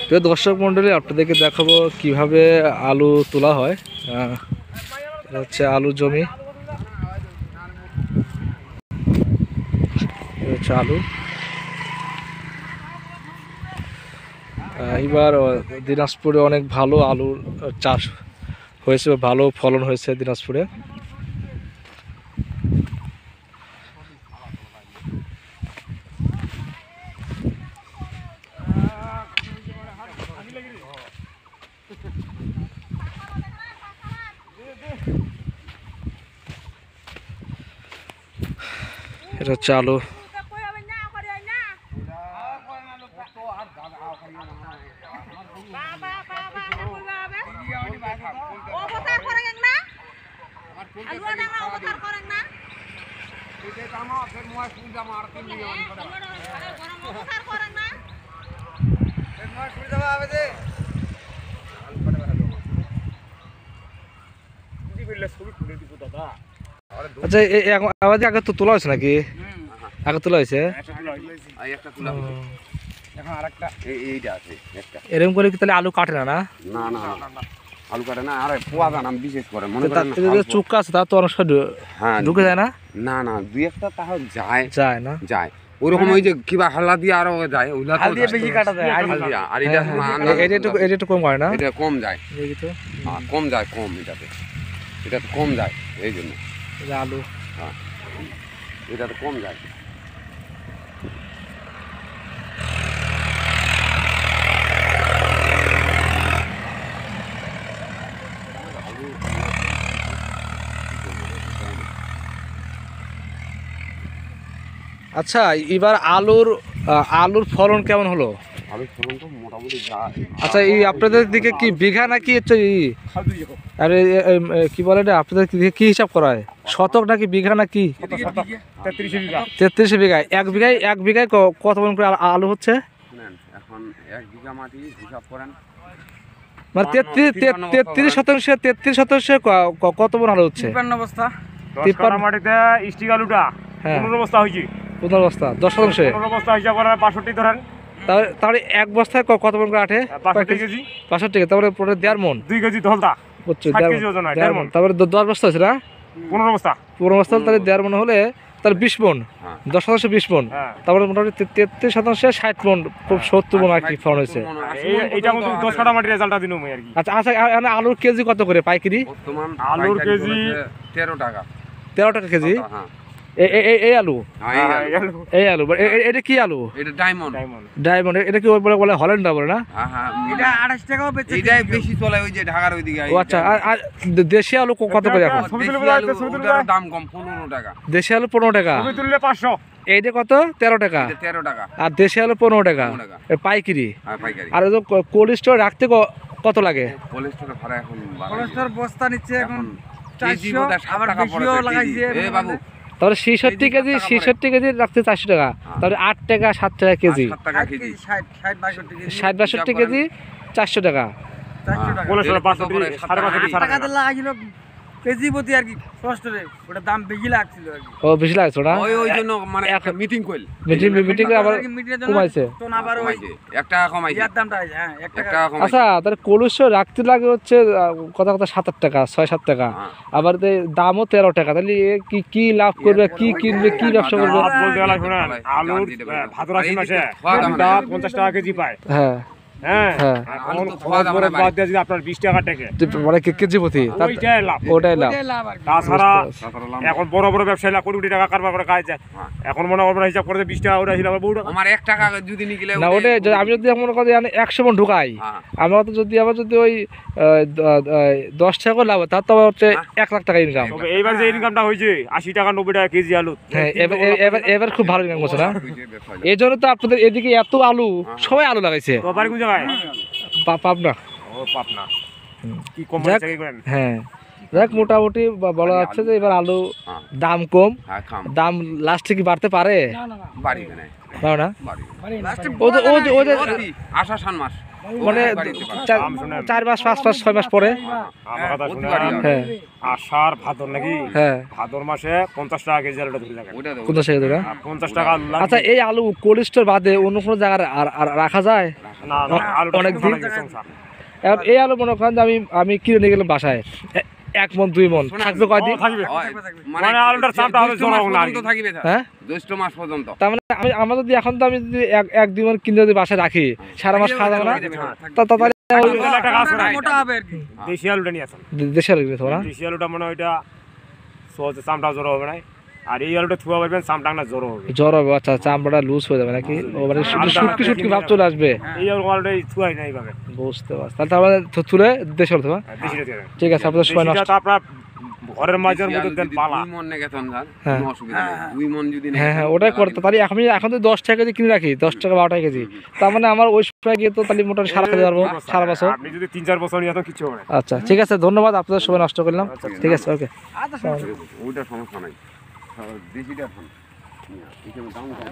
প্রিয় দর্শক মন্ডলী, আপনাদেরকে দেখাবো কিভাবে আলু তোলা হয়। এটা হচ্ছে আলু জমি, হচ্ছে আলু। এবার দিনাজপুরে অনেক ভালো আলুর চাষ হয়েছে, ভালো ফলন হয়েছে দিনাজপুরে। এটা হচ্ছে আলু। আচ্ছা, আগে তো তোলা হয়েছে নাকি? আগে তোলা হয়েছে, এরকম করে কি তাহলে আলু কাটে না? না আলু কাটে না, আর পোয়া জানা বিশেষ করে মনে করেন চুক্কা আছে, তার তো অনেক সময় ঢুকে যায় না? না না, দুই একটা তাহলে যায় না, যায় ওরকম। ওই যে কিবা হাল্লা দিয়ে আরো যায়, ওইগুলা বেশি কাটা যায়। আর এটা একটু কম হয় না? এটা কম যায়, কম যায়, কম এটাতে, এটা তো কম যায়, এই জন্য আলু। হ্যাঁ, এটা তো কম যায়। আচ্ছা, এবার আলুর ফলন কেমন হলো? আলুর ফলন তো মোটামুটি যায়। আচ্ছা, এই আপনাদের দিকে কি বিঘা নাকি আরে কি বলে এটা, আপনাদের দিকে কি হিসাব করা হয়? শতক নাকি বিঘা নাকি? 33 বিঘায় এক বিঘায় কত মন করে আলু হচ্ছে? এখন 1 বিঘা মাটি হিসাব করেন, মানে 33 শতাংশে কত মন আলু হচ্ছে? 53 বস্তা। 53 মাটিতে স্টিক আলুটা 15 বস্তা হয়েছে। 15 বস্তা, 10 শতাংশে 15 বস্তা হিসাব করেন 65 ধরেন। তাহলে এক বস্তায় কত মন করে আঠে? 65 কেজি। 65, তারপরে 1.5 মন। 2 কেজি ধলতা, 60 কেজি ওজন হয়, 1.5 মন। তারপরে 10 বস্তা আছে না? 15 বস্তা। 15 বস্তা, তাহলে 1.5 মন হলে তাহলে 20 মন। 10 শতাংশে 20 মন, তারপরে মোটামুটি 33 শতাংশে 60 মন, 70 মন আর কি ফলন হয়েছে। এইটা মতো 10 কাটা মাটির রেজাল্টটা দিনু আর কি। আচ্ছা, আলুর কেজি কত করে পাইকারি? বর্তমান আলুর কেজি 13 টাকা। 13 টাকা কেজি। এই আলু, এটা কি আলু? এটা ডায়মন্ড। এটা কি বলে হল্যান্ড বলে না? এটা 28 টাকাও বেচে, এটাই বেশি চলে ওই যে ঢাকার ওইদিকে। ও আচ্ছা, আর দেশি আলু কত করে এখন? দাম কম, 15 টাকা। দেশি আলু 15 টাকা, ছবি তুললে 500। এইটা কত? 13 টাকা। 13 টাকা। আর দেশি আলু 15 টাকা পাইকারি। আর কোল্ড স্টোর রাখতে কত লাগে? কোল্ড স্টোরে ভাড়া এখন কোলেস্টর বস্তা নিচ্ছে এখন 400, 400, আবার বেশিও লাগাইছে। এ বাবু, তাহলে 66 কেজি রাখতে 400 টাকা, তাহলে 8 টাকা 7 টাকা কেজি। 7 টাকা কেজি, 60-62 কেজি 400 টাকা। কোলেস্টর 500 টাকা লাগাইছিল কেজি প্রতি আর কি। কষ্টরে ওটা দাম বেশি লাগছিল আর কি। ও বেশি লাগছে না? ওই জন্য মানে একটা মিটিং কইল, মিটিং করে আবার কমাইছে, তো না আবার ওই 1 টাকা কমাইছে, ইয়ার দামটা আছে। হ্যাঁ, 1 টাকা কমাইছে। আচ্ছা, তাহলে কোল্ড স্টোর রাখতে লাগে হচ্ছে কথা 7-8 টাকা, 6-7 টাকা, আবার দামও 13 টাকা। তাহলে কি লাভ করবে, কি কিনবে, কি ব্যবসা করবে? বলতে গেলে শুনেন, আলুর ভাদর আশ্বিন মাসে দাম 50 টাকা কেজি পায়। হ্যাঁ, হ্যাঁ, বাদ দিয়ে যদি আপনার 20 টাকা টাকা মানে কেজি প্রতি, ওটাই লাভ। তাছাড়া এখন বড় বড় ব্যবসায়ীরা কোটি কোটি টাকা কারবার করে খায় যায়। এখন মনে হয় হিসাব করে 20 টাকা, ওটা হিসাব বউটা আমার 1 টাকা যদি নিগলে না, ওটা আমি যদি মনে করি 100 মন ঢুকাই, আমরা তো যদি ওই 10 টাকা করে লাভ, তার তো হচ্ছে 1 লাখ টাকা ইনকাম। এইবার যে ইনকামটা হয়েছে 80 টাকা 90 টাকা কেজি আলু। হ্যাঁ, এবার খুব ভালো ইনকাম করছে না? এই জন্য তো আপনাদের এদিকে এত আলু, সবাই আলু লাগাইছে। কোন জায়গায়? পাবনা। ও পাবনা। কি কম চাকরি করেন? হ্যাঁ, দেখ মোটামুটি বলা যাচ্ছে যে এবার আলু দাম কম, দাম লাস্টে কি বাড়তে পারে? বাড়িবে না, না, আষাঢ় মাস মানে চার মাস 5 মাস 6 মাস পরে। আমার কথা শুনে হ্যাঁ আষাঢ় ভাদর নাকি হ্যাঁ ভাদর মাসে 50 টাকা কেজি আলুটা ধরে লাগে ওটা কোন থেকে ধরে? 50 টাকা আলু লাগে। আচ্ছা এই আলু কোল্ড স্টোর বাদে অন্য কোনো জায়গায় আর রাখা যায়? না না আলুটা অনেক দিন? সংসার এখন এই আলু মনে করেন যে আমি কিনে নিয়ে গেলাম বাসায় 1 মন 2 মন থাকবে কয়দিন? থাকবে হয়, মানে আলুটার চাপটা হবে জ্যৈষ্ঠ মাস জমাও না আর কি। পর্যন্ত থাকবে স্যার। হ্যাঁ জ্যৈষ্ঠ মাস পর্যন্ত তার মানে আমরা যদি এখন তো আমি যদি 1-2 মন কিনে যদি বাসায় রাখি সারা মাস খাওয়া যাবে না? তাহলে তাহলে একটা কাজ করা মোটা হবে আর কি। দেশি আলুটা নিয়ে আসেন দেশের আলু নিতে হবে না? দেশি আলুটা মানে ওইটা সহজে চামটা জড়ো হবে না আর এই আলুটা থুয়া পারবেন চামটা না জড়ো হবে জ্বর হবে আচ্ছা চামড়াটা লুজ হয়ে যাবে নাকি? ও মানে শুটকি ভাব চলে আসবে। এই আলুটা থুয়াই নাই পাবে বুঝতে পারছি তাহলে তারপরে তুলে দেশের হবে। দেশিটা দিয়ে দেন। ঠিক আছে আপনাদের সময় নষ্ট। দেশিটা তো আপনার ঘরের মাঝের মধ্যে দেন পালা 2 মন নেগেছেন স্যার, হ্যাঁ। কোনো অসুবিধা নেই। 2 মন যদি হ্যাঁ নেগেছেন, ওটাই করতে তাহলে এখন তো 10 টাকা কেজি কিনে রাখি 10 টাকা 12 টাকা কেজি তার মানে আমার ওই সময় গিয়ে তো তাহলে মোটামুটি সারা খেতে পারবো সারা বছর। আপনি যদি 3-4 বছর নিয়ে আসেন কিছু হবে না আচ্ছা ঠিক আছে ধন্যবাদ আপনাদের সময় নষ্ট করলাম। ঠিক আছে ওকে। ওইটা সমস্যা নাই, দেশিটা খান। এখানে দাম কম।